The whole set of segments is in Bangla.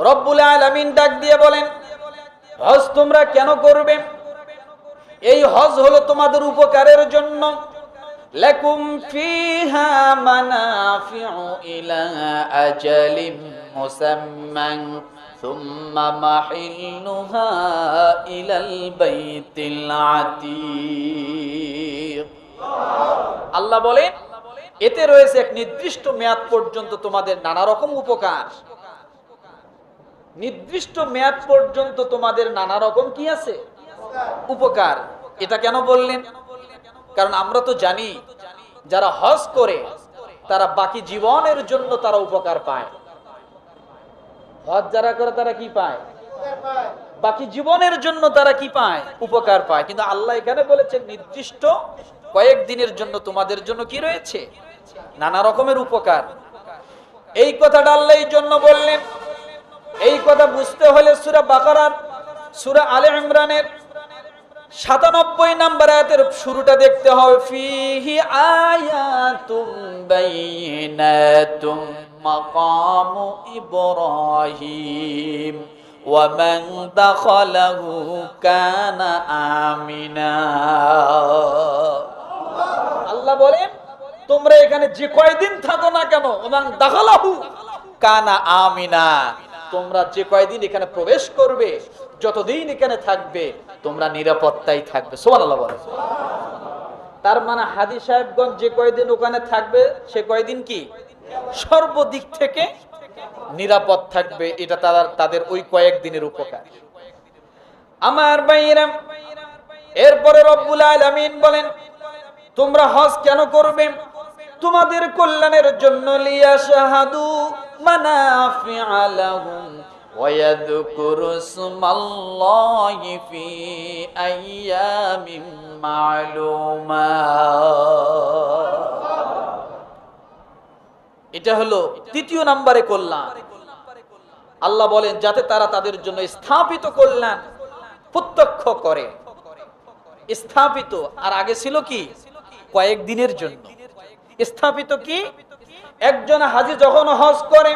রব্বুল আলামিন ডাক দিয়ে বলেন, হজ তোমরা কেন করবে? এই হজ হলো তোমাদের উপকারের জন্য। লাকুম ফিহা মানাফিউ ইলা আজালিম মুসাম্মান সুম্মা মাহিল্লুহা ইলাল বাইতিল আতীক। আল্লাহ বলেন, এতে রয়েছে এক নির্দিষ্ট মেয়াদ পর্যন্ত তোমাদের নানা রকম উপকার। নির্দিষ্ট মেয়াদ পর্যন্ত তোমাদের নানা রকম কি আছে? উপকার। এটা কেন বললেন? কারণ আমরা তো জানি যারা হজ করে তারা বাকি জীবনের জন্য তারা উপকার পায়। হজ যারা করে তারা কি পায়? বাকি জীবনের জন্য তারা কি পায়? উপকার পায়। কিন্তু আল্লাহ এখানে বলেছেন নির্দিষ্ট কয়েকদিনের জন্য তোমাদের জন্য কি রয়েছে? নানা রকমের উপকার। এই কথাটা আল্লাহ এই জন্য বললেন। এই কথা বুঝতে হলে সূরা বাকারার, সূরা আলে ইমরানের ৯৭ নম্বর আয়াতের শুরুটা দেখতে হবে। ফিহি আয়াতুম বাইয়িনাতুম মাকামু ইব্রাহিম ওয়া মান দাখালাহু কানা আমিনা। আল্লাহ বলেন, তোমরা এখানে যে কয়দিন থাকো না কেন, ওমান দাখালাহু কানা আমিনা, তোমরা যে কয়দিন এখানে প্রবেশ করবে, যতদিন এখানে থাকবে তোমরা নিরাপত্তায় থাকবে। সুবহানাল্লাহ বলেন। তার মানে হাজী সাহেবগঞ্জ যে কয়দিন ওখানে থাকবে সে কয়দিন কি সর্বদিক থেকে নিরাপদ থাকবে। এটা তাদের ওই কয়েকদিনের উপকার। আমার ভাইরা, এরপরে রব্বুল আলামিন বলেন, তোমরা হজ কেন করবে? তোমাদের কল্যাণের জন্য। লিয়াশহাদু মানাফিআ লাহুম ওয়া ইয়াযকুরু ইসমাল্লাহি ফি আইয়ামিন মা'লুমাত। এটা হলো তৃতীয় নম্বরে কল্যাণ। আল্লাহ বলেন যাতে তারা তাদের জন্য স্থাপিত কল্যাণ প্রত্যক্ষ করে। স্থাপিত, আর আগে ছিল কি কয়েকদিনের জন্য। স্থাপিত কি? একজন হাজী যখন হজ করে,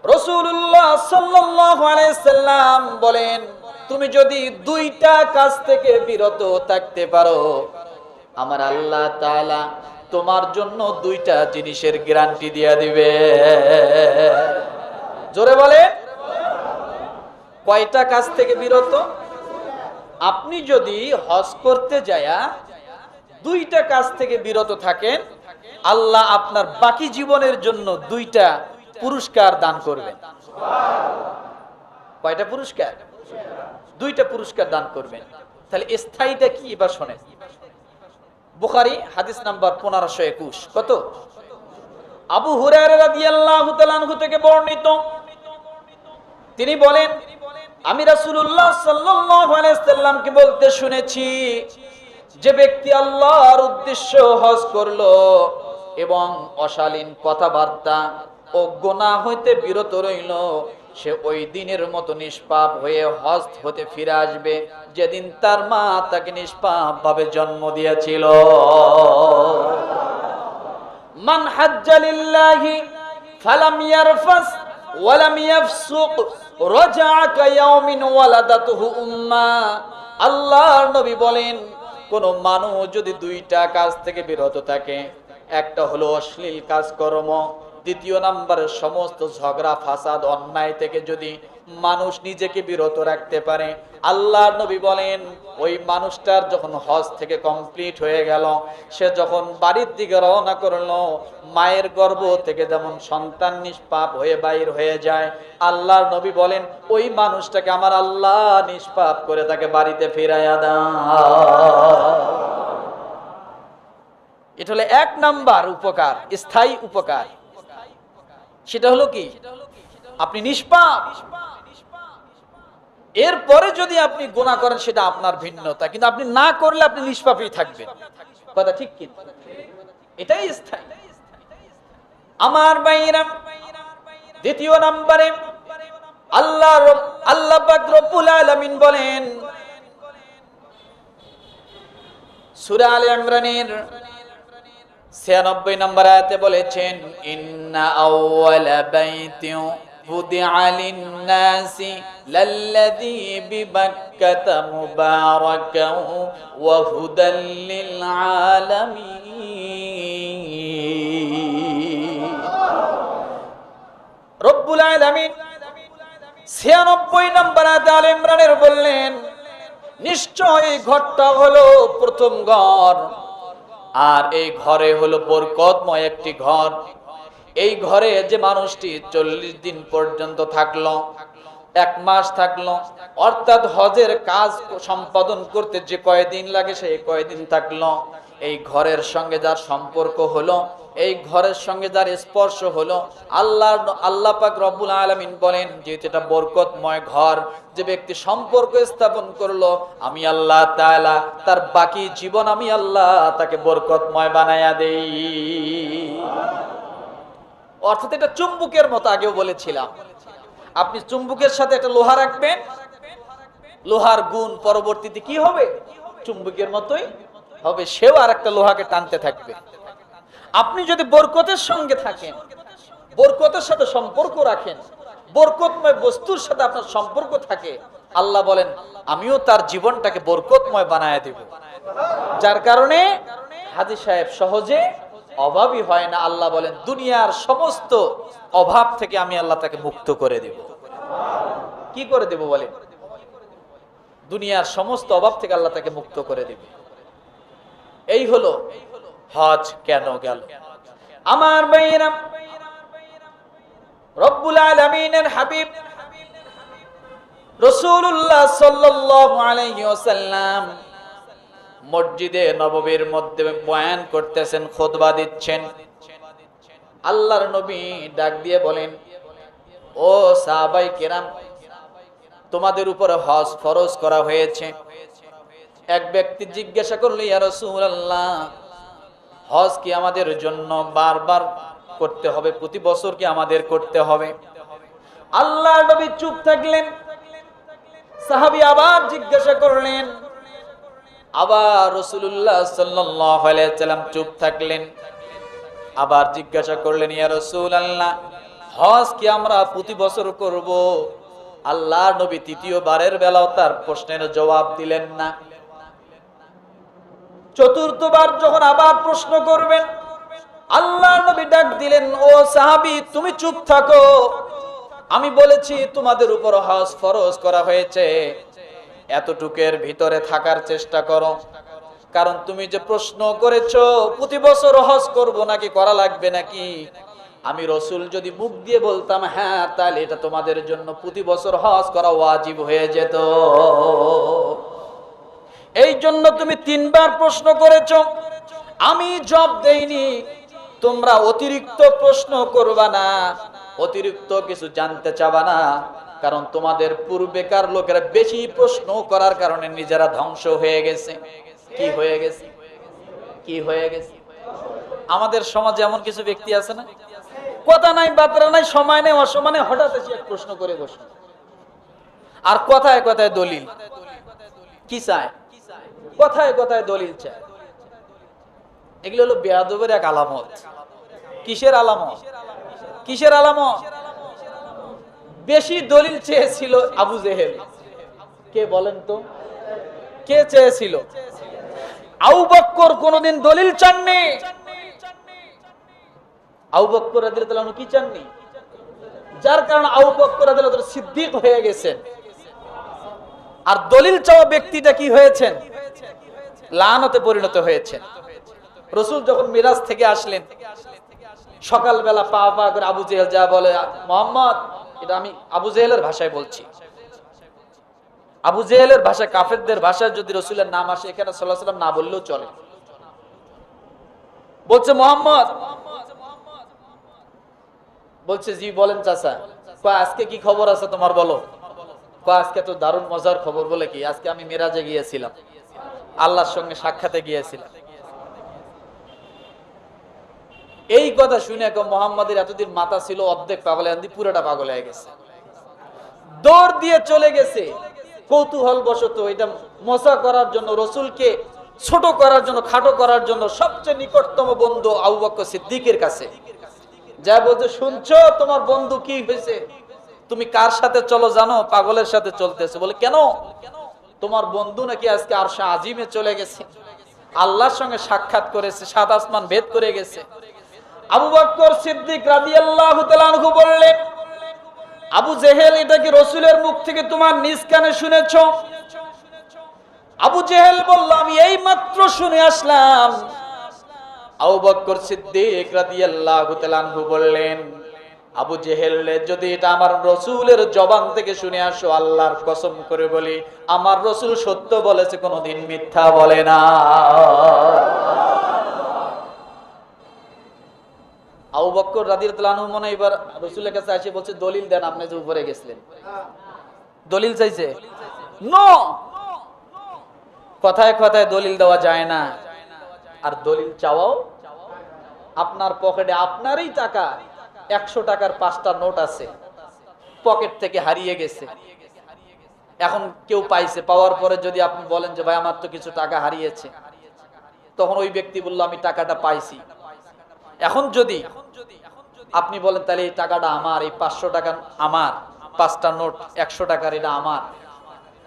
রাসূলুল্লাহ সাল্লাল্লাহু আলাইহি সাল্লাম বলেন, তুমি যদি দুইটা কাজ থেকে বিরত থাকতে পারো, আমার আল্লাহ তাআলা তোমার জন্য দুইটা জিনিসের গ্যারান্টি দিয়ে দিবে। জোরে বলে, কয়টা কাজ থেকে বিরত? আপনি যদি হজ করতে যায়া দুইটা কাজ থেকে বিরত থাকেন, আল্লাহ আপনার বাকি জীবনের জন্য দুইটা পুরস্কার দান করবেন। কয়টা পুরস্কার? দুইটা পুরস্কার দান করবেন। তাহলে স্থায়ীটা কি এবার শোনেন। বুখারী হাদিস নাম্বার 1521। কত? আবু হুরায়রা রাদিয়াল্লাহু তাআলা আনহু থেকে বর্ণিত, তিনি বলেন, আমি রাসূলুল্লাহ সাল্লাল্লাহু আলাইহি সাল্লামকে বলতে শুনেছি, যে ব্যক্তি আল্লাহর উদ্দেশ্য হজ করলো এবং অশালীন কথাবার্তা ও গুনাহ হইতে বিরত রইল, সে ওই দিনের মতো নিষ্পাপ হয়ে হজ হতে ফিরে আসবে যেদিন তার মা তাকে নিষ্পাপ ভাবে জন্ম দিয়েছিল। মান হাজ্জা লিল্লাহি ফালাম ইয়ারফাস ওয়ালাম ইয়াফসুক রাজা'a কায়াউমিন ওয়ালাদাতুহু উম্মা। আল্লাহর নবী বলেন, কোন মানুষ যদি দুইটা কাজ থেকে বিরত থাকে, একটা হলো অশ্লীল কাজকর্ম, দ্বিতীয় নম্বরে সমস্ত ঝগড়া ফাসাদ অন্যায় থেকে যদি মানুষ নিজেকে বিরত রাখতে পারে, আল্লাহর নবী বলেন ওই মানুষটার যখন হজ থেকে কমপ্লিট হয়ে গেল, সে যখন বাড়ির দিকে রওনা করলো, মায়ের গর্ভ থেকে যেমন সন্তান নিষ্পাপ হয়ে বাইর হয়ে যায়, আল্লাহর নবী বলেন ওই মানুষটাকে আমার আল্লাহ নিষ্পাপ করে তাকে বাড়িতে ফিরাইয়া দেন। এটা হলো এক নাম্বার উপকার, স্থায়ী উপকার। সেটা হলো কি? আপনি নিষ্পাপ। এরপরে যদি আপনি গুনাহ করেন সেটা আপনার ভিন্নতা, কিন্তু আপনি না করলে আপনি নিষ্পাপই থাকবেন। কথা ঠিক কি? এটাই স্থায়ী। আমার ভাইরা, দ্বিতীয় নম্বরে আল্লাহ পাক রব্বুল আলামিন বলেন সূরা আলে ইমরানের 96 নম্বর আয়াতে বলেছেন, ইন্না আউওয়ালা বাইতিন وُدِعَ لِلنَّاسِ لَلَّذِي بِبَكَّةَ مُبَارَكًا وَهُدًى لِلْعَالَمِينَ রব্বুল আলামিন 96 নম্বর আয়াতে আলে ইমরানের বললেন, নিশ্চয় এই ঘরটা হলো প্রথম ঘর, আর এই ঘরে হলো বরকতময় একটি ঘর। এই ঘরে যে মানুষটি 40 দিন পর্যন্ত থাকলো, 1 মাস থাকলো, অর্থাৎ হজের কাজ সম্পাদন করতে যে কয়দিন লাগে সেই কয়দিন থাকলো, এই ঘরের সঙ্গে যার সম্পর্ক হলো, এই ঘরের সঙ্গে যার স্পর্শ হলো, আল্লাহ পাক রব্বুল আলামিন বলেন যে এটা বরকতময় ঘর, যে ব্যক্তি সম্পর্ক স্থাপন করলো আমি আল্লাহ তাআলা তার বাকি জীবন আমি আল্লাহ তাকে বরকতময় বানায়া দেই। অর্থাৎ এটা চুম্বকের মতো, আগেও বলেছিলাম, আপনি চুম্বকের সাথে একটা লোহা রাখবেন, লোহার গুণ পরবর্তীতে কি হবে? চুম্বকের মতোই হবে, সেও আর একটা লোহাকে টানতে থাকবে। আপনি যদি বরকতের সঙ্গে থাকেন, বরকতের সাথে সম্পর্ক রাখেন, বরকতময় বস্তুর সাথে আপনার সম্পর্ক থাকে, আল্লাহ বলেন আমিও তার জীবনটাকে বরকতময় বানায় দেব। যার কারণে হাজী সাহেব সহজে অভাবী হয় না। আল্লাহ বলেন দুনিয়ার সমস্ত অভাব থেকে আমি আল্লাহ তাকে মুক্ত করে দেব। কি করে দেব বলেন? দুনিয়ার সমস্ত অভাব থেকে আল্লাহ তাকে মুক্ত করে দেব। এই হলো হজ কেন গেল। আমার ভাইয়েরা, রব্বুল আলামিনের হাবিব রাসূলুল্লাহ সাল্লাল্লাহু আলাইহি ওয়াসাল্লাম মসজিদে নববীর মধ্যে বয়ান করতেছেন, খুতবা দিচ্ছেন। আল্লাহর নবী ডাক দিয়ে বলেন, ও সাহাবায়ে কেরাম, তোমাদের উপরে হজ ফরজ করা হয়েছে। এক ব্যক্তি জিজ্ঞাসা করল, ইয়া রাসূলুল্লাহ, হজ কি আমাদের জন্য বারবার করতে হবে? প্রতি বছর কি আমাদের করতে হবে? আল্লাহর নবী চুপ থাকলেন। সাহাবী আবার জিজ্ঞাসা করলেন, আবার রাসূলুল্লাহ সাল্লাল্লাহু আলাইহি ওয়াসাল্লাম চুপ থাকলেন। আবার জিজ্ঞাসা করলেন, ইয়া রাসূলুল্লাহ, হজ কি আমরা প্রতি বছর করব? আল্লাহর নবী তৃতীয়বারের বেলাও তার প্রশ্নের জবাব দিলেন না। চতুর্থবার যখন আবার প্রশ্ন করবেন, আল্লাহর নবী ডাক দিলেন, ও সাহাবী, তুমি চুপ থাকো। আমি বলেছি তোমাদের উপর হজ ফরজ করা হয়েছে, এতটুকের ভিতরে থাকার চেষ্টা করো। কারণ তুমি যে প্রশ্ন করেছো প্রতি বছর হজ করব নাকি করা লাগবে নাকি, আমি রাসূল যদি মুখ দিয়ে বলতাম হ্যাঁ, তাহলে এটা তোমাদের জন্য প্রতি বছর হজ করা ওয়াজিব হয়ে যেত। এই জন্য তুমি 3 বার প্রশ্ন করেছো, আমি জবাব দেইনি। তোমরা অতিরিক্ত প্রশ্ন করবা না, অতিরিক্ত কিছু জানতে চাবা না, কারণ তোমাদের পূর্বেকার লোকেরা বেশি প্রশ্ন করার কারণে নিজেরা ধ্বংস হয়ে গেছে। কি হয়ে গেছে? কি হয়ে গেছে? আমাদের সমাজে এমন কিছু ব্যক্তি আছে না, কথা নাই বাতরা নাই, সময় নেই, অসময়ে হঠাৎ এসে এক প্রশ্ন করে বসে, আর কথায় কথায় দলিল। কি চায়? কথায় কথায় দলিল চায়। এগুলো হলো বেয়াদবের এক আলামত। কিসের আলামত? কিসের আলামত? বেশি দলিল চেয়েছিল আবু জেহেল। কে বলেন তো? কে চেয়েছিল? আবু বকর কোনদিন দলিল চাননি। আবু বকর রাদিয়াল্লাহু আনহু কি চাননি? যার কারণে আবু বকর রাদিয়াল্লাহু আনহু সিদ্দিক হয়ে গেছেন। আর দলিল চাওয়া ব্যক্তিটা কি হয়েছেন? লানতে পরিণত হয়েছেন। রাসূল যখন মিরাজ থেকে আসলেন, সকালবেলা পা পা করে আবু জেহেল যা বলে, মুহাম্মদ, এটা আমি আবু জেহেলের ভাষায় বলছি, আবু জেহেলের ভাষায়, কাফেরদের ভাষায় যদি রাসূলের নাম আসে, এখানে সাল্লাল্লাহু আলাইহি ওয়াসাল্লাম না বললেও চলে। বলছে মুহাম্মদ, বলছে জি বলেন চাচা। কয় আজকে কি খবর আছে তোমার বলো? কয় আজকে তো দারুণ মজার খবর। বলে কি? আজকে আমি মিরাজে গিয়েছিলাম, আল্লাহর সঙ্গে সাক্ষাতে গিয়েছিলাম। এই কথা শুনে মুহাম্মাদের এতদিন মাথা ছিল অর্ধেক পাগল, এখন পুরোটা পাগল হয়ে গেছে, দৌড় দিয়ে চলে গেছে কৌতূহল বশত এটা মজা করার জন্য, রাসূলকে ছোট করার জন্য, খাটো করার জন্য সবচেয়ে নিকটতম বন্ধু আবু বকর সিদ্দিকের কাছে যা বলছে, শুনছো তোমার বন্ধু কি হয়েছে? তুমি কার সাথে চলো জানো? পাগলের সাথে চলতেছে। বলে কেন? তোমার বন্ধু নাকি আজকে আরশে আজিমে চলে গেছে, আল্লাহর সঙ্গে সাক্ষাৎ করেছে, সাত আসমান ভেদ করে গেছে। আবু বকর সিদ্দিক রাদিয়াল্লাহু তাআলা আনহু বললেন, আবু জেহেল, এটা কি রাসূলের মুখ থেকে তোমার নিজ কানে শুনেছো? আবু জেহেল বলল, আমি এই মাত্র শুনে আসলাম। আবু বকর সিদ্দিক রাদিয়াল্লাহু তাআলা আনহু বললেন, আবু জেহেল, যদি এটা আমার রাসূলের জবান থেকে শুনে আসো, আল্লাহর কসম করে বলি, আমার রাসূল সত্য বলেছে, কোনোদিন মিথ্যা বলে না। আবু বকর রাদিয়াল্লাহু আনহু মনে এবার রাসূলের কাছে এসে বলছে, দলিল দেন, আপনি যে উপরে গেছিলেন। দলিল চাইছে? নো, কথায় কথায় দলিল দেওয়া যায় না। আর দলিল চাওয়াও, আপনার পকেটে আপনারই টাকা, 100 টাকার 5টা নোট আছে, পকেট থেকে হারিয়ে গেছে, এখন কেউ পাইছে, পাওয়ার পরে যদি আপনি বলেন যে ভাই আমার তো কিছু টাকা হারিয়েছে, তখন ওই ব্যক্তি বলল আমি টাকাটা পাইছি। এখন যদি আপনি বলেন তাহলে এই টাকাটা আমার, এই 500 টাকা আমার, 5টা নোট 100 টাকার এটা আমার,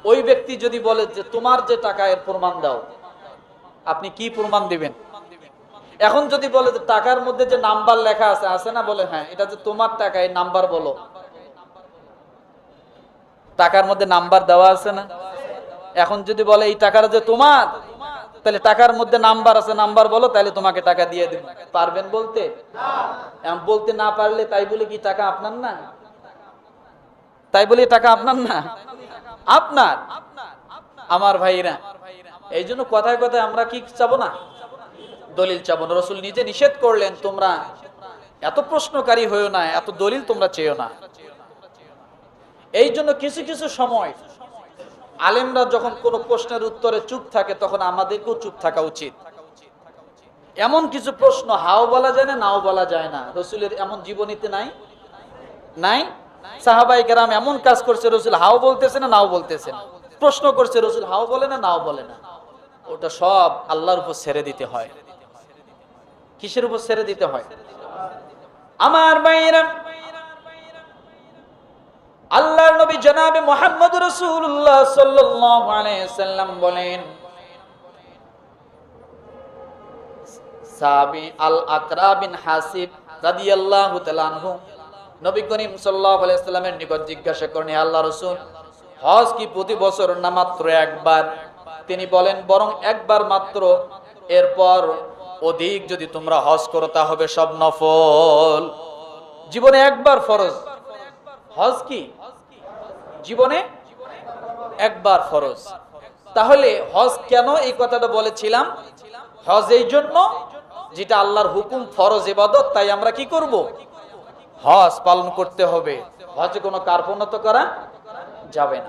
ওই ব্যক্তি যদি বলে যে তোমার যে টাকা, এর প্রমাণ দাও, আপনি কি প্রমাণ দিবেন? এখন যদি বলে যে টাকার মধ্যে যে নাম্বার লেখা আছে, আছে না? বলে হ্যাঁ, এটা যে তোমার টাকা, এই নাম্বার বলো। টাকার মধ্যে নাম্বার দেওয়া আছে না? এখন যদি বলে এই টাকাটা যে তোমার, তাহলে টাকার মধ্যে নাম্বার আছে, নাম্বার বলো, তাহলে তোমাকে টাকা দিয়ে দেব। পারবেন বলতে? এখন বলতে না পারলে তাই বলে কি টাকা আপনার না? তাই বলে টাকা আপনার না? আপনার। আমার ভাইরা, এই জন্য কথায় কথায় আমরা কি চাবো না? দলিল চাবো না। রাসূল নিজে নিষেধ করলেন, তোমরা এত প্রশ্নকারী হয়েও না, এত দলিল তোমরা চেয়েও না। এই জন্য কিছু কিছু সময় আলেমরা যখন কোনো প্রশ্নের উত্তরে চুপ থাকে, তখন আমাদেরকেও চুপ থাকা উচিত। এমন কিছু প্রশ্ন হাও বলা যায় না, নাও বলা যায় না। রাসূলের এমন জীবনীতে নাই? নাই? সাহাবায়ে কেরাম এমন কাজ করছে, রাসূল হাও বলতেছে না, নাও বলতেছেন। প্রশ্ন করছে, রাসূল হাও বলে না, নাও বলে না। ওটা সব আল্লাহর উপর ছেড়ে দিতে হয়। কিসের উপর ছেড়ে দিতে হয়? আমার ভাইরা, আল্লাহর নবী জনাবে মুহাম্মদ রাসূলুল্লাহ সাল্লাল্লাহু আলাইহি সাল্লাম বলেন, সাহাবী আল আকরা বিন হাসিব রাদিয়াল্লাহু তাআলা আনহু নবী করিম সাল্লাল্লাহু আলাইহি সাল্লামের নিকট জিজ্ঞাসা করেন, আল্লাহর রাসূল, হজ কি প্রতি বছর না মাত্র একবার? তিনি বলেন, বরং একবার মাত্র, এরপর অধিক যদি তোমরা হজ করো তা হবে সব নফল। জীবনে একবার ফরজ। হজ কি জীবনে একবার ফরজ। তাহলে হজ কেন এই কথাটা বলেছিলাম? হজ এই জন্য যেটা আল্লাহর হুকুম, ফরজ ইবাদত, তাই আমরা কি করব? হজ পালন করতে হবে। হজে কোনো কার্পণ্য করা যাবে না।